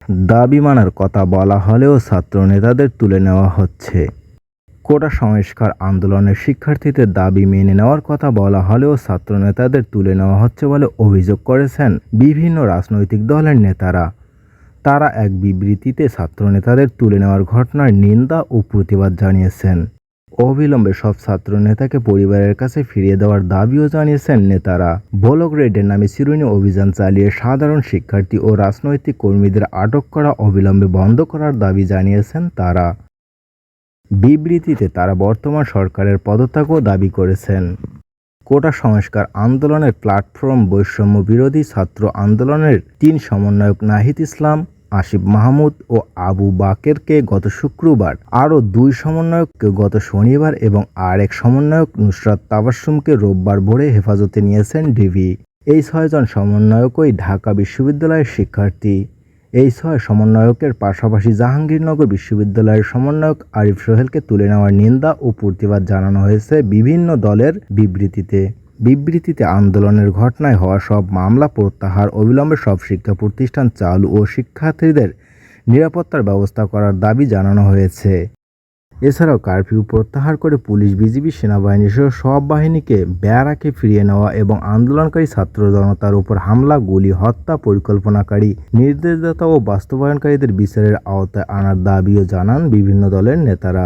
দাবি মানার কথা বলা হলেও ছাত্র নেতাদের তুলে নেওয়া হচ্ছে। কোটা সংস্কার আন্দোলনের শিক্ষার্থীদের দাবি মেনে নেওয়ার কথা বলা হলেও ছাত্র নেতাদের তুলে নেওয়া হচ্ছে বলে অভিযোগ করেছেন বিভিন্ন রাজনৈতিক দলের নেতারা। তারা এক বিবৃতিতে ছাত্র নেতাদের তুলে নেওয়ার ঘটনার নিন্দা ও প্রতিবাদ জানিয়েছেন। অবিলম্বে সব ছাত্র নেতাকে পরিবারের কাছে ফিরিয়ে দেওয়ার দাবিও জানিয়েছেন নেতারা। ব্লক রেডের নামে চিরুনি অভিযান চালিয়ে সাধারণ শিক্ষার্থী ও রাজনৈতিক কর্মীদের আটক করা অবিলম্বে বন্ধ করার দাবি জানিয়েছেন তারা। বিবৃতিতে তারা বর্তমান সরকারের পদত্যাগও দাবি করেছেন। কোটা সংস্কার আন্দোলনের প্ল্যাটফর্ম বৈষম্য বিরোধী ছাত্র আন্দোলনের ৩ সমন্বয়ক নাহিদ ইসলাম, আসিফ মাহমুদ ও আবু বাকেরকে গত শুক্রবার, আরও ২ সমন্বয়ককে গত শনিবার এবং আরেক সমন্বয়ক নুসরাত তাবাসসুমকে রোববার ভোরে হেফাজতে নিয়েছেন ডিবি। এই ৬ জন সমন্বয়কই ঢাকা বিশ্ববিদ্যালয়ের শিক্ষার্থী। এই ৬ সমন্বয়কের পাশাপাশি জাহাঙ্গীরনগর বিশ্ববিদ্যালয়ের সমন্বয়ক আরিফ সোহেলকে তুলে নেওয়ার নিন্দা ও প্রতিবাদ জানানো হয়েছে বিভিন্ন দলের বিবৃতিতে আন্দোলনের ঘটনায় হওয়া সব মামলা প্রত্যাহার, অবিলম্বে সব শিক্ষা প্রতিষ্ঠান চালু ও শিক্ষার্থীদের নিরাপত্তার ব্যবস্থা করার দাবি জানানো হয়েছে। এছাড়াও কারফিউ প্রত্যাহার করে পুলিশ, বিজিবি, সেনাবাহিনী সহ সব বাহিনীকে ব্যারাকে ফিরিয়ে নেওয়া এবং আন্দোলনকারী ছাত্র জনতার উপর হামলা, গুলি, হত্যা পরিকল্পনাকারী, নির্দেশদাতা ও বাস্তবায়নকারীদের বিচারের আওতায় আনার দাবিও জানান বিভিন্ন দলের নেতারা।